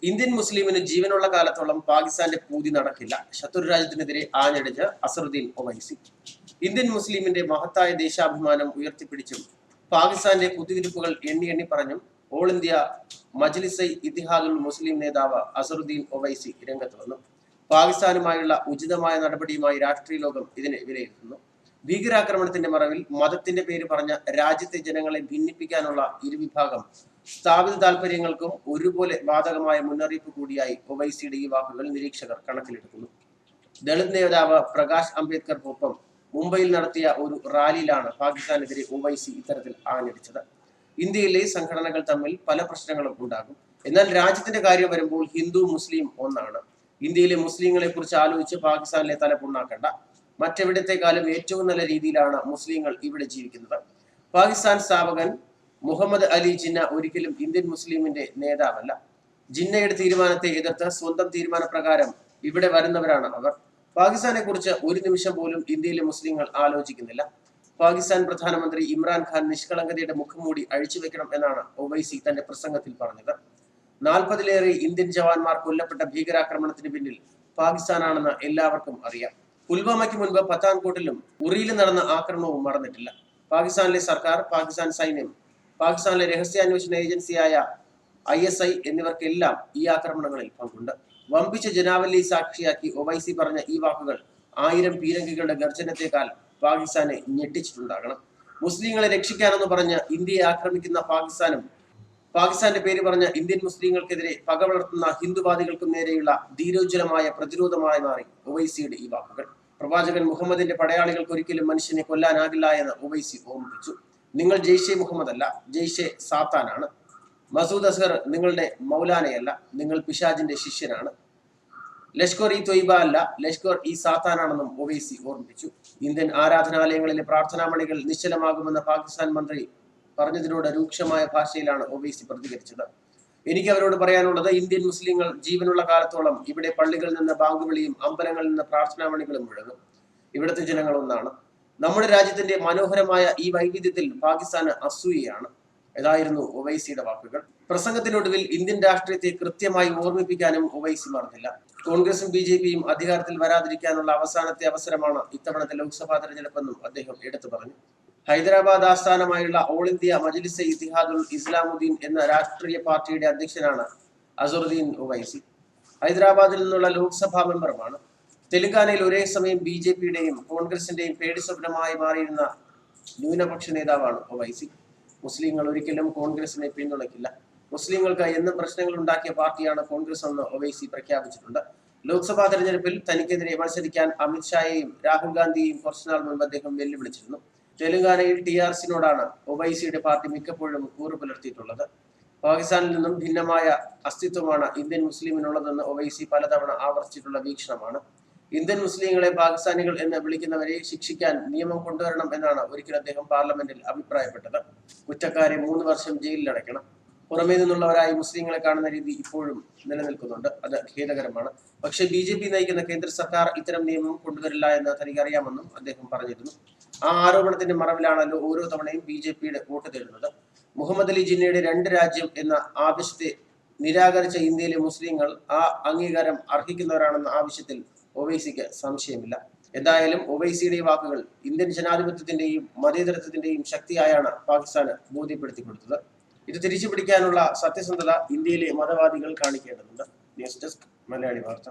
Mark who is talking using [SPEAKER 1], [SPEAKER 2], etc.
[SPEAKER 1] Indian മുസ്ലിമിന് ജീവനുള്ള കാലത്തോളം പാകിസ്ഥാന്റെ പൂതി നടക്കില്ല. ശത്രു രാജ്യത്തിനെതിരെ ആഞ്ഞടിച്ച് അസറുദ്ദീൻ ഒവൈസി. ഇന്ത്യൻ മുസ്ലിമിന്റെ മഹത്തായ ദേശാഭിമാനം ഉയർത്തിപ്പിടിച്ചും പാകിസ്ഥാന്റെ കുത്തിതിരിപ്പുകൾ എണ്ണി എണ്ണി പറഞ്ഞും ഓൾ ഇന്ത്യ മജ്ലിസ് ഇത്തിഹാദുൽ മുസ്ലിം നേതാവ് അസറുദ്ദീൻ ഒവൈസി രംഗത്ത് വന്നു. പാകിസ്ഥാനുമായുള്ള ഉചിതമായ നടപടിയുമായി രാഷ്ട്രീയ ലോകം ഇതിനെ വിലയിരുത്തുന്നു. ഭീകരാക്രമണത്തിന്റെ മറവിൽ മതത്തിന്റെ പേര് പറഞ്ഞ രാജ്യത്തെ ജനങ്ങളെ ഭിന്നിപ്പിക്കാനുള്ള ഇരുവിഭാഗം സ്ഥാപിത താല്പര്യങ്ങൾക്കും ഒരുപോലെ ബാധകമായ മുന്നറിയിപ്പ് കൂടിയായി ഒവൈസിയുടെ ഈ വാക്കുകൾ നിരീക്ഷകർ കണക്കിലെടുക്കുന്നു. ദളിത് നേതാവ് പ്രകാശ് അംബേദ്കർക്കൊപ്പം മുംബൈയിൽ നടത്തിയ ഒരു റാലിയിലാണ് പാകിസ്ഥാനെതിരെ ഒവൈസി ഇത്തരത്തിൽ ആഞ്ഞടിച്ചത്. ഇന്ത്യയിലെ സംഘടനകൾ തമ്മിൽ പല പ്രശ്നങ്ങളും ഉണ്ടാകും, എന്നാൽ രാജ്യത്തിന്റെ കാര്യം വരുമ്പോൾ ഹിന്ദു മുസ്ലിം ഒന്നാണ്. ഇന്ത്യയിലെ മുസ്ലിങ്ങളെ കുറിച്ച് ആലോചിച്ച് പാകിസ്ഥാനിലെ തലപ്പുണ്ണാക്കണ്ട. മറ്റെവിടത്തെക്കാളും ഏറ്റവും നല്ല രീതിയിലാണ് മുസ്ലിങ്ങൾ ഇവിടെ ജീവിക്കുന്നത്. പാകിസ്ഥാൻ സ്ഥാപകൻ മുഹമ്മദ് അലി ജിന്ന ഒരിക്കലും ഇന്ത്യൻ മുസ്ലിമിന്റെ നേതാവല്ല. ജിന്നയുടെ തീരുമാനത്തെ എതിർത്ത് സ്വന്തം തീരുമാനപ്രകാരം ഇവിടെ വരുന്നവരാണ് അവർ. പാകിസ്ഥാനെ കുറിച്ച് ഒരു നിമിഷം പോലും ഇന്ത്യയിലെ മുസ്ലിങ്ങൾ ആലോചിക്കുന്നില്ല. പാകിസ്ഥാൻ പ്രധാനമന്ത്രി ഇമ്രാൻഖാൻ നിഷ്കളങ്കതയുടെ മുഖംമൂടി അഴിച്ചുവെക്കണം എന്നാണ് ഒവൈസി തന്റെ പ്രസംഗത്തിൽ പറഞ്ഞത്. 40-ലേറെ ഇന്ത്യൻ ജവാന്മാർ കൊല്ലപ്പെട്ട ഭീകരാക്രമണത്തിന് പിന്നിൽ പാകിസ്ഥാനാണെന്ന് എല്ലാവർക്കും അറിയാം. പുൽവാമയ്ക്ക് മുൻപ് പത്താൻകോട്ടിലും ഉറിയിലും നടന്ന ആക്രമണവും മറന്നിട്ടില്ല. പാകിസ്ഥാനിലെ സർക്കാർ, പാകിസ്ഥാൻ സൈന്യം, പാകിസ്ഥാനിലെ രഹസ്യാന്വേഷണ ഏജൻസിയായ ISI എന്നിവർക്കെല്ലാം ഈ ആക്രമണങ്ങളിൽ പങ്കുണ്ട്. വമ്പിച്ച ജനാവലി സാക്ഷിയാക്കി ഒവൈസി പറഞ്ഞ ഈ വാക്കുകൾ 1000 പീരങ്കികളുടെ ഗർജനത്തെക്കാൾ പാകിസ്ഥാനെ ഞെട്ടിച്ചിട്ടുണ്ടാകണം. മുസ്ലിങ്ങളെ രക്ഷിക്കാനെന്ന് പറഞ്ഞ് ഇന്ത്യയെ ആക്രമിക്കുന്ന പാകിസ്ഥാനും പാകിസ്ഥാന്റെ പേര് പറഞ്ഞ ഇന്ത്യൻ മുസ്ലിങ്ങൾക്കെതിരെ പക വളർത്തുന്ന ഹിന്ദുവാദികൾക്കും നേരെയുള്ള ധീരോജ്വലമായ പ്രതിരോധമായി മാറി ഒവൈസിയുടെ ഈ വാക്കുകൾ. പ്രവാചകൻ മുഹമ്മദിന്റെ പടയാളികൾക്ക് ഒരിക്കലും മനുഷ്യനെ കൊല്ലാനാകില്ല എന്ന് ഒവൈസി ഓർമ്മിപ്പിച്ചു. നിങ്ങൾ ജെയ്ഷെ മുഹമ്മദ് അല്ല, ജെയ്ഷെ സാത്താനാണ്. മസൂദ് അസ്ഹർ നിങ്ങളുടെ മൗലാനയല്ല, നിങ്ങൾ പിശാജിന്റെ ശിഷ്യനാണ്. ലഷ്കർ ഇ തൊയ്ബ അല്ല, ലഷ്കർ ഇ സാത്താനാണെന്നും ഒവൈസി ഓർമ്മിപ്പിച്ചു. ഇന്ത്യൻ ആരാധനാലയങ്ങളിലെ പ്രാർത്ഥനാമണികൾ നിശ്ചലമാകുമെന്ന പാകിസ്ഥാൻ മന്ത്രി പറഞ്ഞതിനോട് രൂക്ഷമായ ഭാഷയിലാണ് ഒവൈസി പ്രതികരിച്ചത്. എനിക്ക് അവരോട് പറയാനുള്ളത്, ഇന്ത്യൻ മുസ്ലിങ്ങൾ ജീവനുള്ള കാലത്തോളം ഇവിടെ പള്ളികളിൽ നിന്ന് ബാങ്ക് വിളിയും അമ്പലങ്ങളിൽ നിന്ന് പ്രാർത്ഥനാമണികളും മുഴങ്ങും. ഇവിടുത്തെ ജനങ്ങൾ ഒന്നാണ്. നമ്മുടെ രാജ്യത്തിന്റെ മനോഹരമായ ഈ വൈവിധ്യത്തിൽ പാകിസ്ഥാന് അസൂയയാണ്. ഇതായിരുന്നു ഒവൈസിയുടെ വാക്കുകൾ. പ്രസംഗത്തിനൊടുവിൽ ഇന്ത്യൻ രാഷ്ട്രീയത്തെ കൃത്യമായി ഓർമ്മിപ്പിക്കാനും ഒവൈസി മറന്നില്ല. കോൺഗ്രസും BJPയും അധികാരത്തിൽ വരാതിരിക്കാനുള്ള അവസാനത്തെ അവസരമാണ് ഇത്തവണത്തെ ലോക്സഭാ തെരഞ്ഞെടുപ്പെന്നും അദ്ദേഹം എടുത്തു പറഞ്ഞു. ഹൈദരാബാദ് ആസ്ഥാനമായുള്ള ഓൾ ഇന്ത്യ മജ്ലിസ് ഇത്തിഹാദുൽ ഇസ്ലാമുദ്ദീൻ എന്ന രാഷ്ട്രീയ പാർട്ടിയുടെ അധ്യക്ഷനാണ് അസറുദ്ദീൻ ഒവൈസി. ഹൈദരാബാദിൽ നിന്നുള്ള ലോക്സഭാ മെമ്പറുമാണ്. തെലങ്കാനയിൽ ഒരേ സമയം BJPയുടെയും കോൺഗ്രസിന്റെയും പേടി സ്വപ്നമായി മാറിയിരുന്ന ന്യൂനപക്ഷ നേതാവാണ് ഒവൈസി. മുസ്ലിങ്ങൾ ഒരിക്കലും കോൺഗ്രസിനെ പിന്തുണയ്ക്കില്ല. മുസ്ലിങ്ങൾക്ക് എന്നും പ്രശ്നങ്ങൾ ഉണ്ടാക്കിയ പാർട്ടിയാണ് കോൺഗ്രസ് എന്ന് ഒവൈസി പ്രഖ്യാപിച്ചിട്ടുണ്ട്. ലോക്സഭാ തെരഞ്ഞെടുപ്പിൽ തനിക്കെതിരെ മത്സരിക്കാൻ അമിത്ഷായെയും രാഹുൽ ഗാന്ധിയെയും കുറച്ചുനാൾ മുൻപ് അദ്ദേഹം വെല്ലുവിളിച്ചിരുന്നു. തെലങ്കാനയിൽ TRSനോടാണ് ഒവൈസിയുടെ പാർട്ടി മിക്കപ്പോഴും കൂറു പുലർത്തിയിട്ടുള്ളത്. പാകിസ്ഥാനിൽ നിന്നും ഭിന്നമായ അസ്തിത്വമാണ് ഇന്ത്യൻ മുസ്ലിമിനുള്ളതെന്ന് ഒവൈസി പലതവണ ആവർത്തിച്ചിട്ടുള്ള വീക്ഷണമാണ്. ഇന്ത്യൻ മുസ്ലിങ്ങളെ പാകിസ്ഥാനികൾ എന്ന് വിളിക്കുന്നവരെ ശിക്ഷിക്കാൻ നിയമം കൊണ്ടുവരണം എന്നാണ് ഒരിക്കൽ അദ്ദേഹം പാർലമെന്റിൽ അഭിപ്രായപ്പെട്ടത്. കുറ്റക്കാരെ 3 വർഷം ജയിലിലടയ്ക്കണം. പുറമേ നിന്നുള്ളവരായി മുസ്ലിങ്ങളെ കാണുന്ന രീതി ഇപ്പോഴും നിലനിൽക്കുന്നുണ്ട്. അത് ഖേദകരമാണ്. പക്ഷേ BJP നയിക്കുന്ന കേന്ദ്ര സർക്കാർ ഇത്തരം നിയമം കൊണ്ടുവരില്ല എന്ന് തനിക്കറിയാമെന്നും അദ്ദേഹം പറഞ്ഞിരുന്നു. ആ ആരോപണത്തിന്റെ മറവിലാണല്ലോ ഓരോ തവണയും BJPയുടെ വോട്ട് തേടുന്നത്. മുഹമ്മദ് അലി ജിന്നയുടെ 2 രാജ്യം എന്ന ആവശ്യത്തെ നിരാകരിച്ച ഇന്ത്യയിലെ മുസ്ലിങ്ങൾ ആ അംഗീകാരം അർഹിക്കുന്നവരാണെന്ന ആവശ്യത്തിൽ ഒവൈസിക്ക് സംശയമില്ല. എന്തായാലും ഒവൈസിയുടെ വാക്കുകൾ ഇന്ത്യൻ ജനാധിപത്യത്തിന്റെയും മതേതരത്വത്തിന്റെയും ശക്തിയായാണ് പാകിസ്ഥാന് ബോധ്യപ്പെടുത്തി കൊടുത്തത്. ഇത് തിരിച്ചു പിടിക്കാനുള്ള സത്യസന്ധത ഇന്ത്യയിലെ മതവാദികൾ കാണിക്കേണ്ടതുണ്ട്. ന്യൂസ് ഡെസ്ക് മലയാളി വാർത്ത.